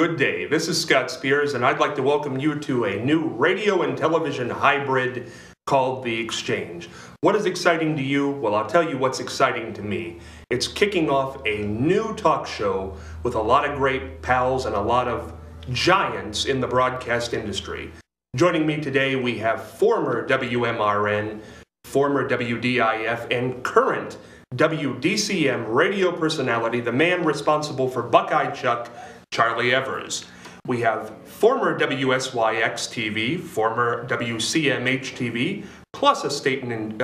good day. This is Scott Spears, and I'd like to welcome you to a new radio and television hybrid called The Exchange. What is exciting to you? Well, I'll tell you what's exciting to me. It's kicking off a new talk show with a lot of great pals and a lot of giants in the broadcast industry. Joining me today, we have former WMRN, former WDIF, and current WDCM radio personality, the man responsible for Buckeye Chuck, Charlie Evers. We have former WSYX TV, former WCMH TV, plus a station in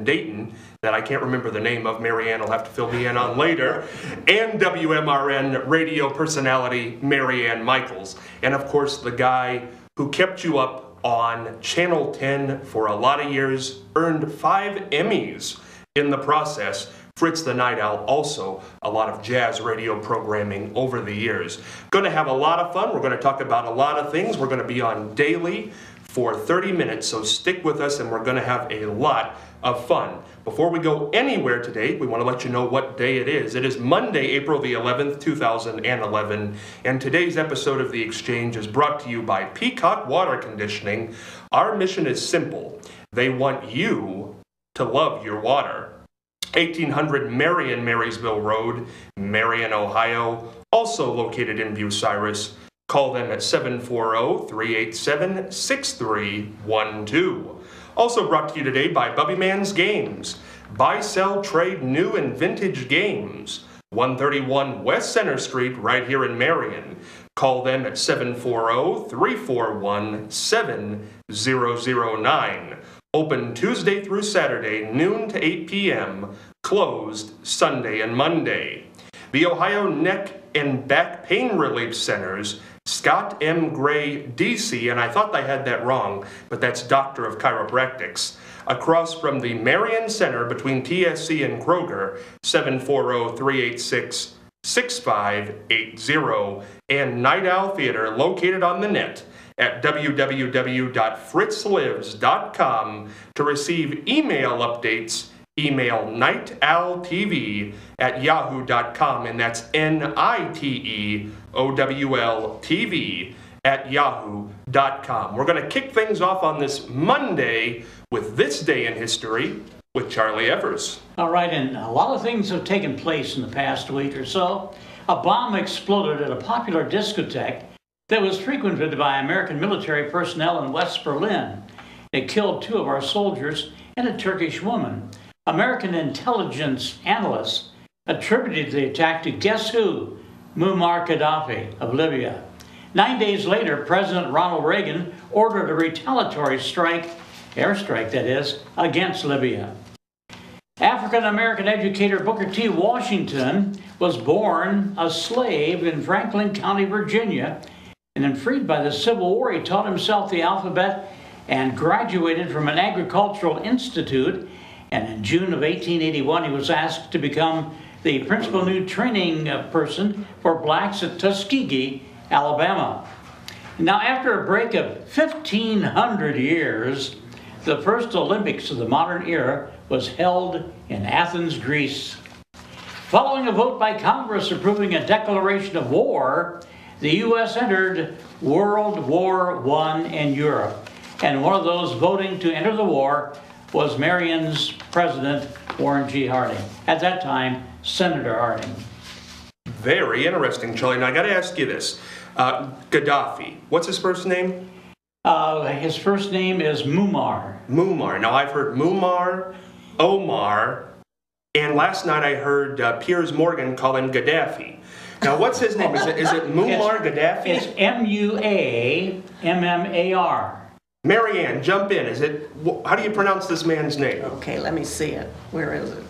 Dayton that I can't remember the name of. Marianne will have to fill me in on later. And WMRN radio personality, Marianne Michaels. And of course, the guy who kept you up on Channel 10 for a lot of years, earned 5 Emmys in the process. Fritz the Night Owl, also a lot of jazz radio programming over the years. Going to have a lot of fun. We're going to talk about a lot of things. We're going to be on daily for 30 minutes, so stick with us and we're going to have a lot of fun. Before we go anywhere today, we want to let you know what day it is. It is Monday, April the 11th, 2011, and today's episode of The Exchange is brought to you by Peacock Water Conditioning. Our mission is simple. They want you to love your water. 1800 Marion Marysville Road, Marion, Ohio, also located in Bucyrus. Call them at 740-387-6312. Also brought to you today by Bubby Man's Games. Buy, sell, trade new and vintage games. 131 West Center Street, right here in Marion. Call them at 740-341-7009. Open Tuesday through Saturday, noon to 8 p.m., closed Sunday and Monday. The Ohio Neck and Back Pain Relief Centers, Scott M. Gray, D.C., and I thought I had that wrong, but that's Doctor of Chiropractics, across from the Marion Center between TSC and Kroger, 740-386-6580, and Night Owl Theater, located on the net at www.fritzlives.com to receive email updates. Email nightowltv@yahoo.com, and that's NITEOWLTV@yahoo.com. We're going to kick things off on this Monday with This Day in History with Charlie Evers. All right, and a lot of things have taken place in the past week or so. A bomb exploded at a popular discotheque that was frequented by American military personnel in West Berlin. It killed 2 of our soldiers and a Turkish woman. American intelligence analysts attributed the attack to guess who? Muammar Gaddafi of Libya. 9 days later, President Ronald Reagan ordered a retaliatory airstrike that is, against Libya. African-American educator Booker T. Washington was born a slave in Franklin County, Virginia, and then freed by the Civil War. He taught himself the alphabet and graduated from an agricultural institute. And in June of 1881, he was asked to become the principal new training person for blacks at Tuskegee, Alabama. Now, after a break of 1,500 years, the first Olympics of the modern era was held in Athens, Greece. Following a vote by Congress approving a declaration of war, the U.S. entered World War I in Europe. And one of those voting to enter the war was Marion's president, Warren G. Harding. At that time, Senator Harding. Very interesting, Charlie. Now, I got to ask you this. Gaddafi, what's his first name? His first name is Muammar. Muammar. Now, I've heard Muammar, Omar, and last night I heard Piers Morgan call him Gaddafi. Now, what's his name? Is it Muammar Gaddafi? It's M-U-A-M-M-A-R. Marianne, jump in. How do you pronounce this man's name? Okay, let me see it. Where is it?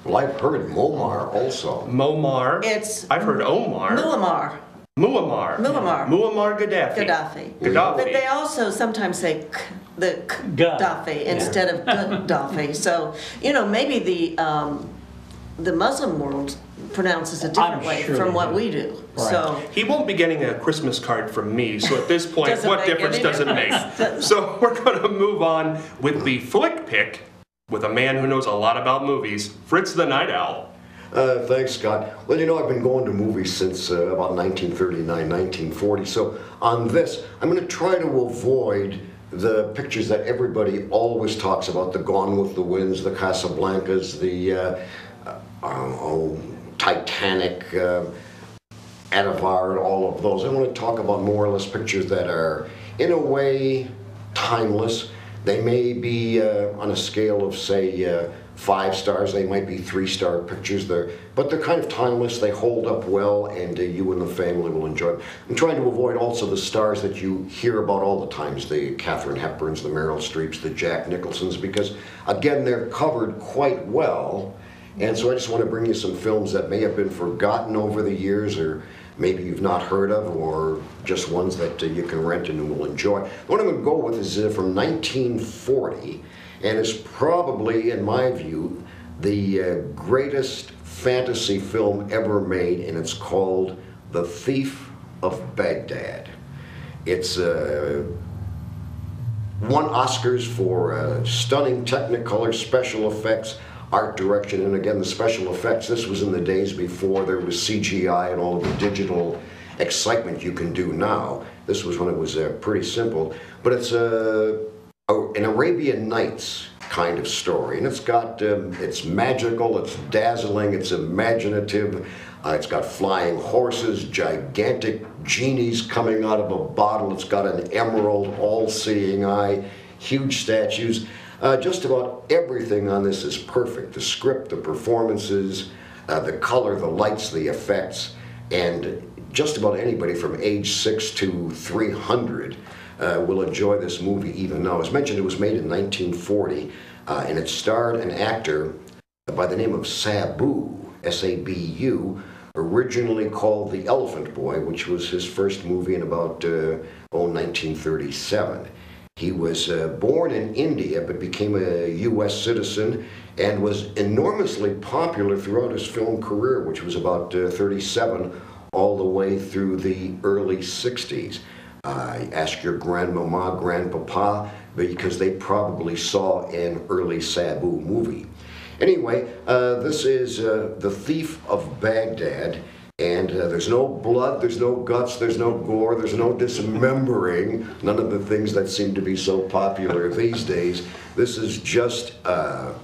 Well, I've heard Muammar also. Muammar. I've heard Omar. Muammar. Muammar. Muammar. Muammar Gaddafi. Gaddafi. Gaddafi. But they also sometimes say Gaddafi instead of Gaddafi. So, maybe the Muslim world pronounces it different way from what we do. Right. So he won't be getting a Christmas card from me, so at this point, what difference does it make? So we're going to move on with the flick pick with a man who knows a lot about movies, Fritz the Night Owl. Thanks, Scott. Well, you know, I've been going to movies since about 1939, 1940. So on this, I'm going to try to avoid the pictures that everybody always talks about, the Gone with the Winds, the Casablancas, the Titanic, Anavar, and all of those. I want to talk about more or less pictures that are, in a way, timeless. They may be on a scale of, say, 5 stars. They might be 3-star pictures there, but they're kind of timeless. They hold up well, and you and the family will enjoy them. I'm trying to avoid also the stars that you hear about all the times, the Katharine Hepburns, the Meryl Streeps, the Jack Nicholsons, because, again, they're covered quite well. And so I just want to bring you some films that may have been forgotten over the years, or maybe you've not heard of, or just ones that you can rent and will enjoy. The one I'm going to go with is from 1940, and it's probably, in my view, the greatest fantasy film ever made, and it's called The Thief of Baghdad. It's won Oscars for stunning Technicolor special effects, art direction, and again, the special effects. This was in the days before there was CGI and all of the digital excitement you can do now. This was when it was pretty simple, but it's an Arabian Nights kind of story, and it's got it's magical, it's dazzling, it's imaginative. It's got flying horses, gigantic genies coming out of a bottle. It's got an emerald, all-seeing eye, huge statues. Just about everything on this is perfect. The script, the performances, the color, the lights, the effects, and just about anybody from age 6 to 300 will enjoy this movie even now. As mentioned, it was made in 1940, and it starred an actor by the name of Sabu, S-A-B-U, originally called The Elephant Boy, which was his first movie in about 1937. He was born in India, but became a U.S. citizen and was enormously popular throughout his film career, which was about 37 all the way through the early 60s. Ask your grandmama, grandpapa, because they probably saw an early Sabu movie. Anyway, this is The Thief of Baghdad. And there's no blood, there's no guts, there's no gore, there's no dismembering, none of the things that seem to be so popular these days. This is just a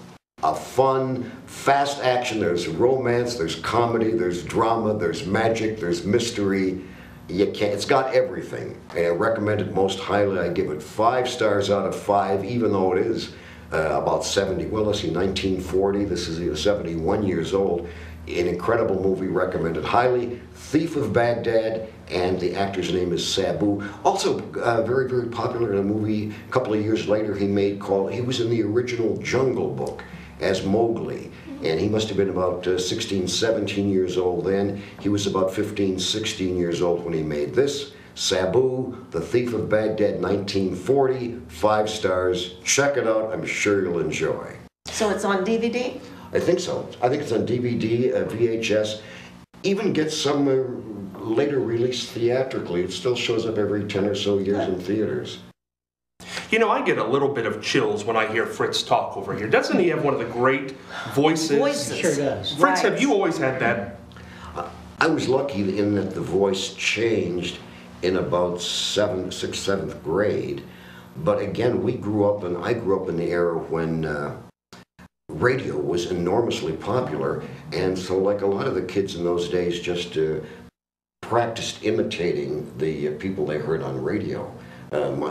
fun, fast action. There's romance, there's comedy, there's drama, there's magic, there's mystery. It's got everything. And I recommend it most highly. I give it 5 stars out of 5, even though it is about 1940. This is 71 years old. An incredible movie, recommended highly. Thief of Baghdad, and the actor's name is Sabu. Also very, very popular in a movie a couple of years later he made called, he was in the original Jungle Book as Mowgli, and he must have been about 16, 17 years old then. He was about 15, 16 years old when he made this. Sabu, The Thief of Baghdad, 1940, 5 stars. Check it out, I'm sure you'll enjoy. So it's on DVD? I think so. I think it's on DVD, VHS. Even gets some later released theatrically. It still shows up every 10 or so years in theaters. You know, I get a little bit of chills when I hear Fritz talk over here. Doesn't he have one of the great voices? Sure does. Fritz, have you always had that? I was lucky in that the voice changed in about 6th, 7th grade. But again, I grew up in the era when radio was enormously popular, and so like a lot of the kids in those days just practiced imitating the people they heard on radio.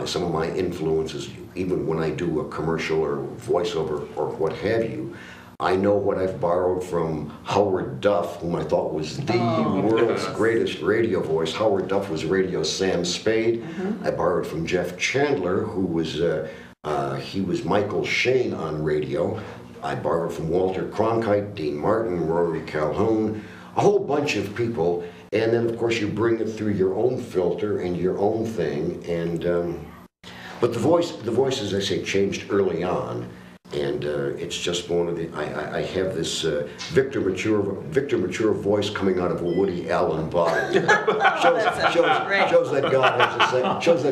Some of my influences, even when I do a commercial or voiceover or what have you, I know what I've borrowed from Howard Duff, whom I thought was the world's greatest radio voice. Howard Duff was radio Sam Spade. I borrowed from Jeff Chandler, who was he was Michael Shane on radio. I borrowed from Walter Cronkite, Dean Martin, Rory Calhoun, a whole bunch of people, and then of course you bring it through your own filter and your own thing. And but the voice, as I say, changed early on, and it's just one of the. I have this Victor Mature voice coming out of a Woody Allen bottle. shows that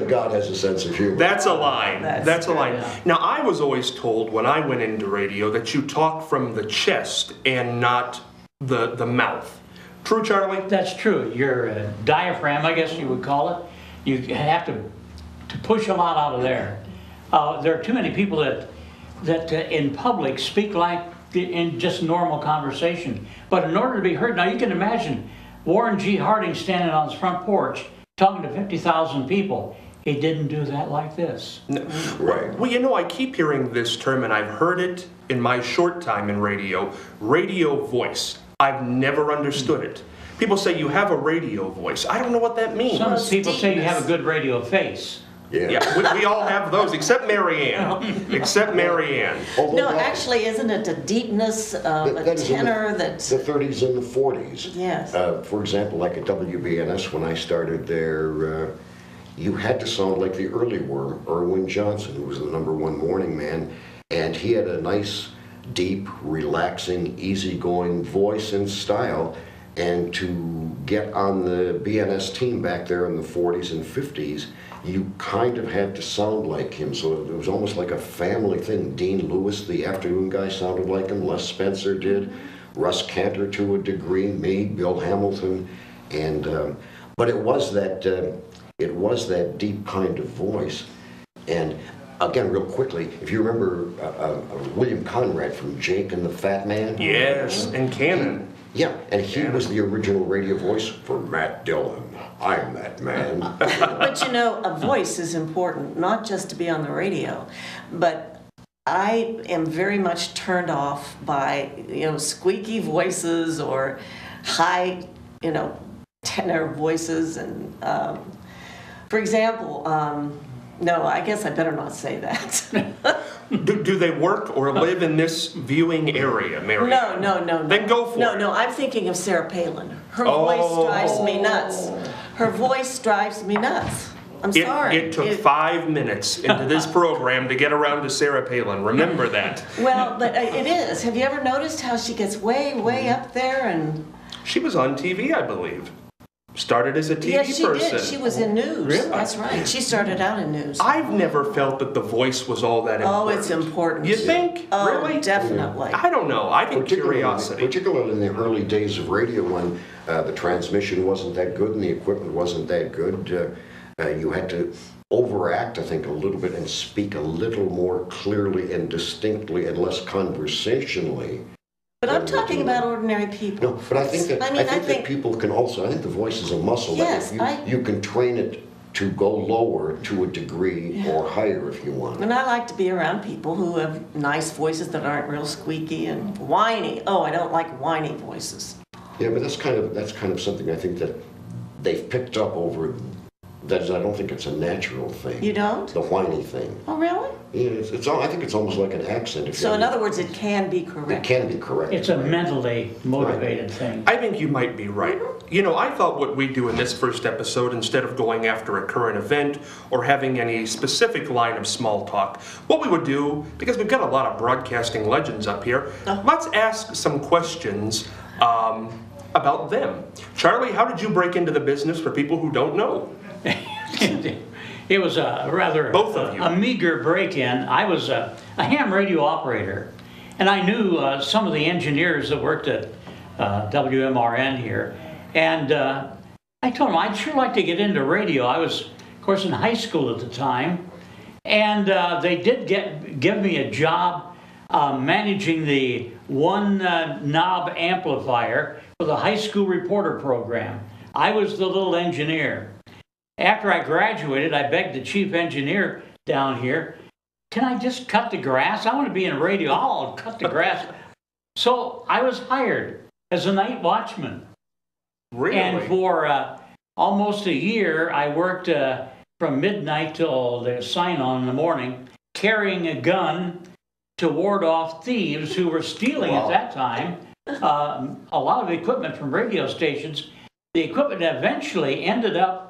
God has a sense of humor. That's a line. That's a line. Yeah. Now, I was always told when I went into radio that you talk from the chest and not the mouth. True, Charlie? That's true. Your diaphragm, I guess you would call it, you have to push a lot out of there. There are too many people that in public speak like in just normal conversation. But in order to be heard, now you can imagine Warren G. Harding standing on his front porch talking to 50,000 people. He didn't do that like this. No. Right. Well, you know, I keep hearing this term, and I've heard it in my short time in radio voice. I've never understood it. People say you have a radio voice. I don't know what that means. Some people say you have a good radio face. Yeah, we all have those, except Marianne. Except Marianne. No, actually, isn't it a deepness of a tenor that's... The 30s and the 40s. Yes. For example, like at WBNS, when I started there, you had to sound like the early worm, Erwin Johnson, who was the #1 morning man, and he had a nice, deep, relaxing, easygoing voice and style. And to get on the BNS team back there in the 40s and 50s, you kind of had to sound like him, so it was almost like a family thing. Dean Lewis, the afternoon guy, sounded like him. Les Spencer did. Russ Cantor to a degree. Me, Bill Hamilton, and but it was that deep kind of voice. And again, real quickly, if you remember William Conrad from Jake and the Fat Man. Yes, and Cannon. Yeah, and he was the original radio voice for Matt Dillon. I'm that man. But you know, a voice is important, not just to be on the radio, but I am very much turned off by, squeaky voices or high, tenor voices. And for example, no, I guess I better not say that. Do they work or live in this viewing area, Mary? No. Then go for it. No, I'm thinking of Sarah Palin. Her voice drives me nuts. Her voice drives me nuts. I'm sorry. It took 5 minutes into this program to get around to Sarah Palin. Remember that. Well, but it is. Have you ever noticed how she gets way up there? And she was on TV, I believe. Started as a TV yes, she person. Did. She was in news. Really? That's right. She started out in news. I've never felt that the voice was all that important. Oh, it's important. You think? Oh, really? Definitely. I don't know. I think curiosity. Particularly in the early days of radio when the transmission wasn't that good and the equipment wasn't that good, you had to overact, I think, a little bit and speak a little more clearly and distinctly and less conversationally. But I'm talking about ordinary people. No, but I think that people can also, I think the voice is a muscle. Yes, you can train it to go lower to a degree or higher if you want. And I like to be around people who have nice voices that aren't real squeaky and whiny. Oh, I don't like whiny voices. Yeah, but that's kind of something I think that they've picked up over. That is, I don't think it's a natural thing. You don't? The whiny thing. Oh, really? Yeah, I think it's almost like an accent. So in other words, it can be correct. It can be correct. It's a mentally motivated thing. I think you might be right. I thought what we do in this first episode, instead of going after a current event or having any specific line of small talk, what we would do, because we've got a lot of broadcasting legends up here, let's ask some questions about them. Charlie, how did you break into the business for people who don't know? It was a rather Both of you. a meager break-in. I was a ham radio operator, and I knew some of the engineers that worked at WMRN here. And I told them I'd sure like to get into radio. I was, of course, in high school at the time, and they did give me a job managing the one knob amplifier for the high school reporter program. I was the little engineer. After I graduated, I begged the chief engineer down here, can I just cut the grass? I want to be in radio. I'll cut the grass. So I was hired as a night watchman. Really? And for almost a year, I worked from midnight till the sign-on in the morning, carrying a gun to ward off thieves who were stealing at that time a lot of equipment from radio stations. The equipment eventually ended up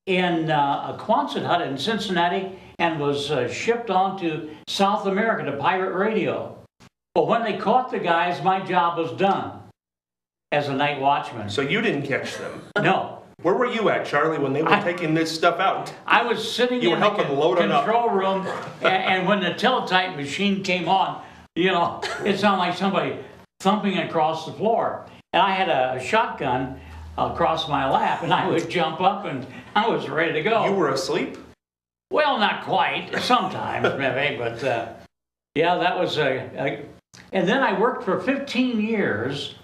in a Quonset hut in Cincinnati and was shipped on to South America to pirate radio. But when they caught the guys, my job was done as a night watchman. So you didn't catch them? No. Where were you at, Charlie, when they were taking this stuff out? I was sitting in the control room, and when the teletype machine came on, it sounded like somebody thumping across the floor. and I had a shotgun across my lap, and I would jump up, and I was ready to go. You were asleep? Well, not quite. Sometimes, maybe, but yeah, that was and then I worked for 15 years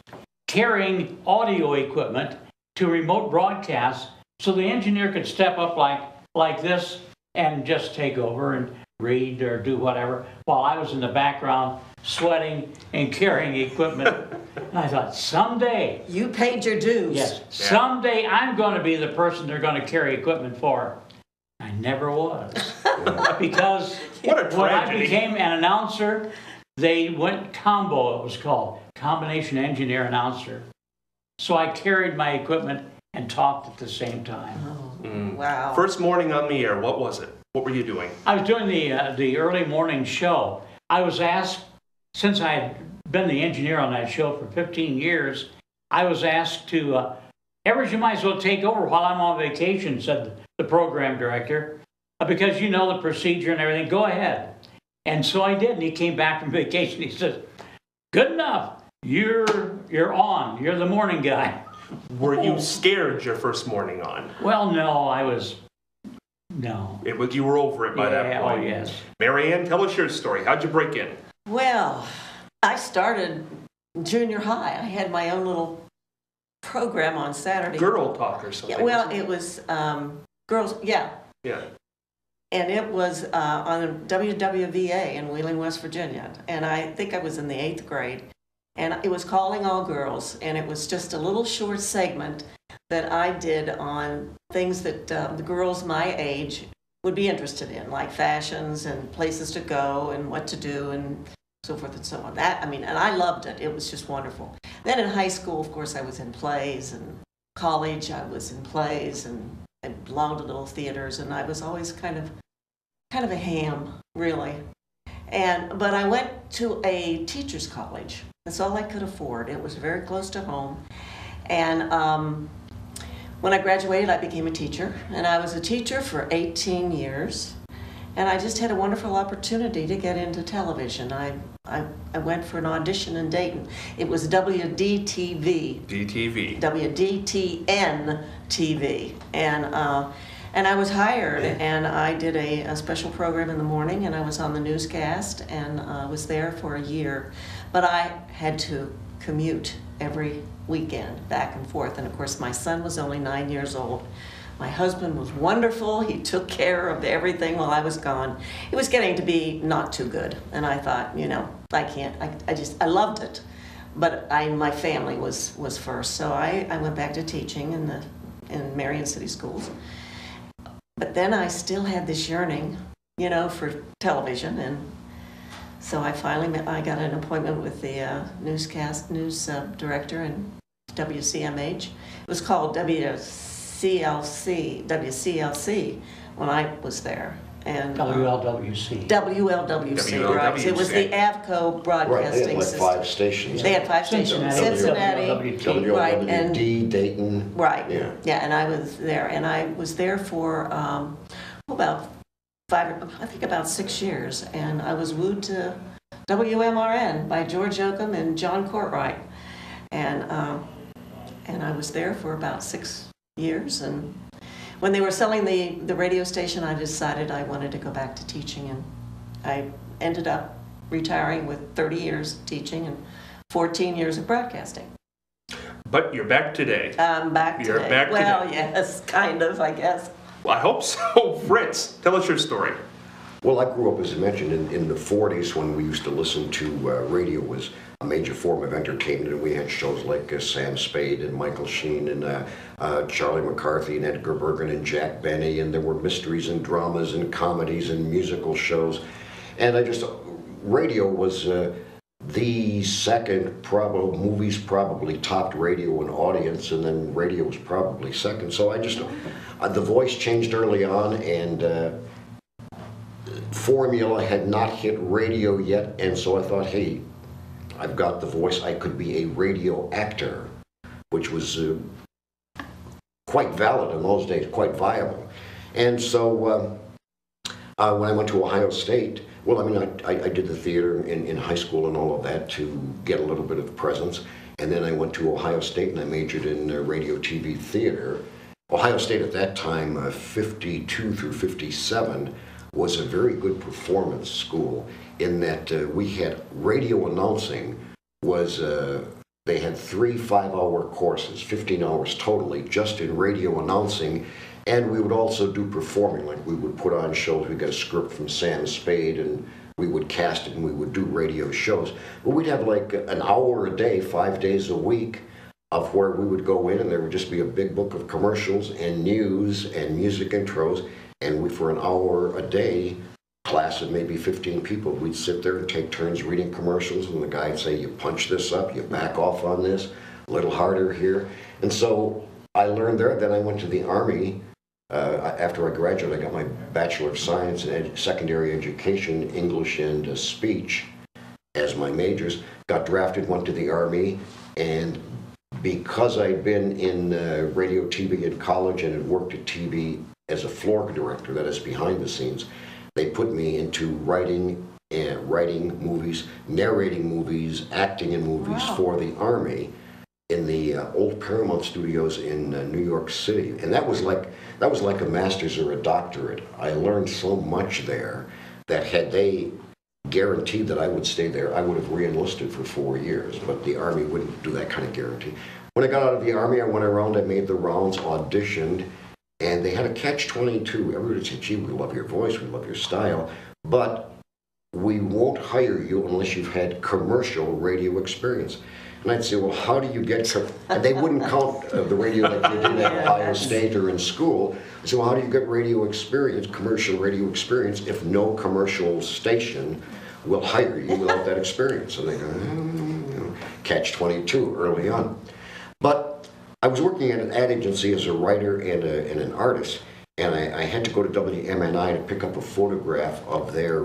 carrying audio equipment to remote broadcasts, so the engineer could step up like this and just take over and read or do whatever, while I was in the background sweating and carrying equipment. And I thought, someday, You paid your dues. yes, someday I'm going to be the person they're going to carry equipment for. I never was. Because What a when I tragedy. became an announcer, they went combo, it was called, combination engineer announcer. So I carried my equipment and talked at the same time. Wow. First morning on the air, what was it? What were you doing? I was doing the early morning show. I was asked, since I had been the engineer on that show for 15 years, I was asked to, Evers, you might as well take over while I'm on vacation, said the program director, because you know the procedure and everything, go ahead. And so I did, and he came back from vacation. He says, good enough, you're on, you're the morning guy. Were you scared your first morning on? Well, no. You were over it by that point. Oh, yes. Marianne, tell us your story. How'd you break in? Well, I started junior high. I had my own little program on Saturday. Girl talk or something? Yeah, well, it was girls, yeah. Yeah. And it was on WWVA in Wheeling, West Virginia. And I think I was in the 8th grade. And it was Calling All Girls. And it was just a little short segment that I did on things that the girls my age would be interested in, like fashions and places to go and what to do and so forth and so on. And I loved it. It was just wonderful. Then in high school, of course, I was in plays, and college, I was in plays, and I belonged to little theaters, and I was always kind of a ham, really. But I went to a teacher's college. That's all I could afford. It was very close to home. And when I graduated, I became a teacher, and I was a teacher for 18 years. And I just had a wonderful opportunity to get into television. I went for an audition in Dayton. It was WDTV. DTV. WDTN TV. And I was hired, and I did a special program in the morning, and I was on the newscast, and I was there for a year. But I had to commute every weekend back and forth. And of course, my son was only 9 years old. My husband was wonderful. He took care of everything while I was gone. It was getting to be not too good. And I thought, I can't, I loved it. But my family was first. So I went back to teaching in Marion City Schools. But then I still had this yearning, for television. And so I got an appointment with the news director in WCMH. It was called WCLC when I was there. And WLWC. WLWC, right. It was the Avco broadcasting system. They had 5 stations. They had 5 stations. Cincinnati, right, and WWD, Dayton. Right. Yeah, and I was there. And I was there for about 6 years. And I was wooed to WMRN by George Oakham and John Courtwright. And I was there for about 6 years, and when they were selling the radio station, I decided I wanted to go back to teaching, and I ended up retiring with 30 years teaching and 14 years of broadcasting. But you're back today. I'm back today. You're back today. Well, yes, kind of, I guess. Well, I hope so. Fritz, tell us your story. Well, I grew up, as I mentioned, in the 40s when we used to listen to radio was a major form of entertainment, and we had shows like Sam Spade and Michael Sheen and Charlie McCarthy and Edgar Bergen and Jack Benny, and there were mysteries and dramas and comedies and musical shows. And radio was the second, movies probably topped radio in audience, and then radio was probably second. So the voice changed early on, and formula had not hit radio yet, and so I thought, hey, I've got the voice, I could be a radio actor, which was quite valid in those days, quite viable. And so when I went to Ohio State, I did the theater in high school and all of that to get a little bit of presence. And then I went to Ohio State and I majored in radio, TV, theater. Ohio State at that time, 52 through 57, was a very good performance school in that we had radio announcing was, they had 3 5-hour courses, 15 hours totally, just in radio announcing. And we would also do performing, like we would put on shows. We got a script from Sam Spade and we would cast it and we would do radio shows. But we'd have like an hour a day, 5 days a week, of where we would go in and there would just be a big book of commercials and news and music intros. And we, for an hour a day, class of maybe 15 people, we'd sit there and take turns reading commercials, and the guy would say, you punch this up, you back off on this, a little harder here. And so I learned there. Then I went to the Army. After I graduated, I got my Bachelor of Science in Secondary Education, English and Speech as my majors. Got drafted, went to the Army, and because I'd been in radio, TV in college and had worked at TV as a floor director, that is behind the scenes, they put me into writing movies, narrating movies, acting in movies for the Army in the old Paramount Studios in New York City. And that was like a master's or a doctorate. I learned so much there that had they guaranteed that I would stay there, I would have re-enlisted for 4 years, but the Army wouldn't do that kind of guarantee. When I got out of the Army, I went around, I made the rounds, auditioned, and they had a catch-22. Everybody said, gee, we love your voice, we love your style, but we won't hire you unless you've had commercial radio experience. And I'd say, well, how do you get to, and they wouldn't count the radio like they did at Ohio State or in school. I said, well, how do you get radio experience, commercial radio experience, if no commercial station will hire you without that experience? And they go, catch-22 early on. But I was working at an ad agency as a writer and an artist, and I had to go to WMNI to pick up a photograph of their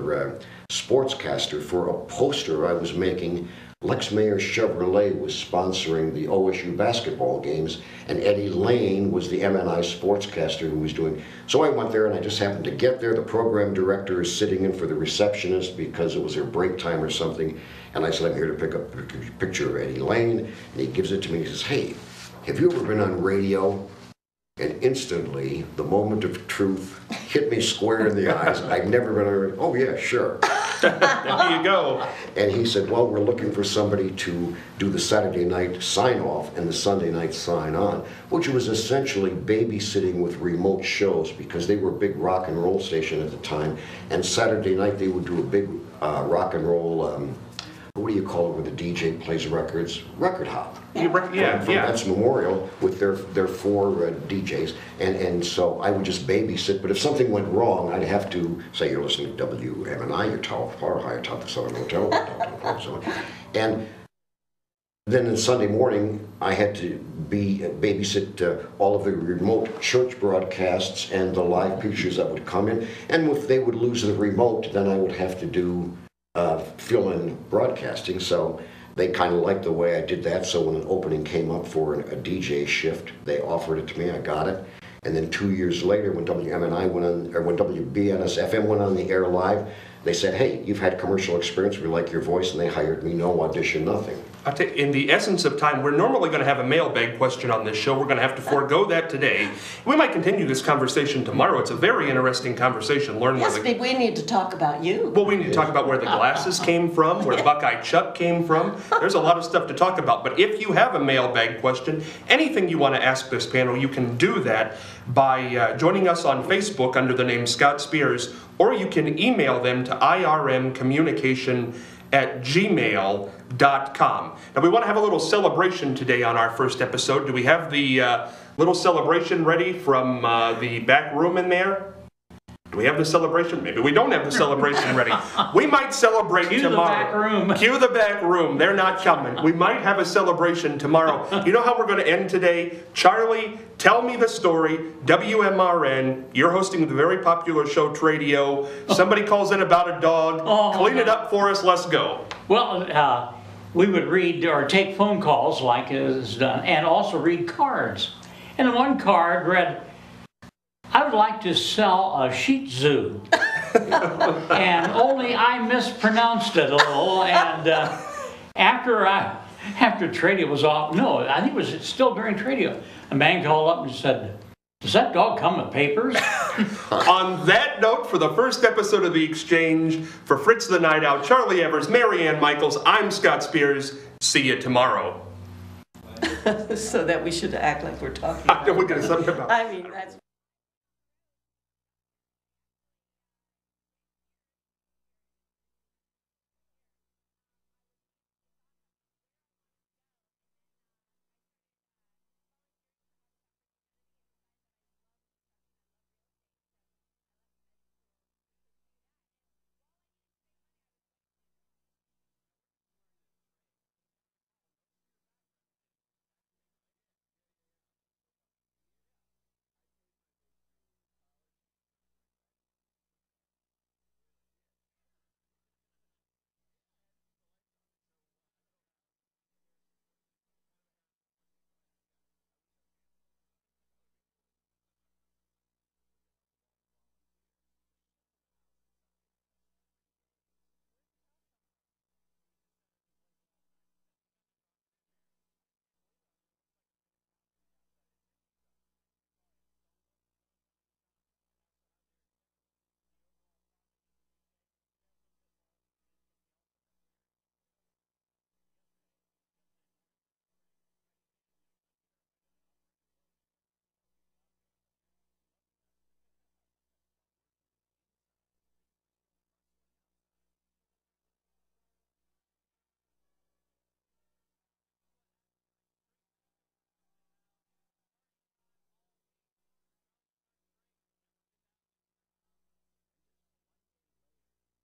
sportscaster for a poster I was making. Lex Mayer Chevrolet was sponsoring the OSU basketball games, and Eddie Lane was the MNI sportscaster who was doing. So I went there, and I just happened to get there. The program director is sitting in for the receptionist because it was their break time or something. And I said, I'm here to pick up a picture of Eddie Lane. And he gives it to me. He says, hey, have you ever been on radio? And instantly, the moment of truth hit me square in the eyes. I'd never been on radio. Oh, yeah, sure. There you go. And he said, well, we're looking for somebody to do the Saturday night sign-off and the Sunday night sign-on, which was essentially babysitting with remote shows because they were a big rock and roll station at the time. And Saturday night they would do a big rock and roll, what do you call it where the DJ plays records? Record hop. From Vets Memorial with their 4 DJs. And so I would just babysit. But if something went wrong, I'd have to say, you're listening to WMNI, you're far higher top of Southern Hotel. And then on Sunday morning, I had to babysit all of the remote church broadcasts and the live pictures that would come in. And if they would lose the remote, then I would have to do fill-in broadcasting. So they kind of liked the way I did that. So when an opening came up for a DJ shift, they offered it to me. I got it. And then 2 years later, when WMNI went on, or when WBNS FM went on the air live, they said, hey, you've had commercial experience, we like your voice, and they hired me, no audition, nothing. In the essence of time, we're normally going to have a mailbag question on this show. We're going to have to forego that today. We might continue this conversation tomorrow. It's a very interesting conversation. Yes, we need to talk about you. Well, we need to talk about where the glasses came from, where Buckeye Chuck came from. There's a lot of stuff to talk about. But if you have a mailbag question, anything you want to ask this panel, you can do that by joining us on Facebook under the name Scott Spears, or you can email them to irmcommunication@gmail.com. Now, we want to have a little celebration today on our first episode. Do we have the little celebration ready from the back room in there? Do we have the celebration? Maybe we don't have the celebration ready. We might celebrate tomorrow. Cue the back room. Cue the back room. They're not coming. We might have a celebration tomorrow. You know how we're going to end today? Charlie, tell me the story. WMRN, you're hosting the very popular show Tradio. Somebody calls in about a dog. Clean it up for us. Let's go. Well, we would read or take phone calls like is done, and also read cards. And one card read, I would like to sell a Shih Tzu. And only I mispronounced it a little. And after After Tradio was off, no, I think it was still during Tradio. A man called up and said, "Does that dog come with papers?" On that note, for the first episode of The Exchange, for Fritz the Night Out, Charlie Evers, Mary Ann Michaels, I'm Scott Spears. See you tomorrow. So that we should act like we're talking I know about we're going to something about. I mean, that's...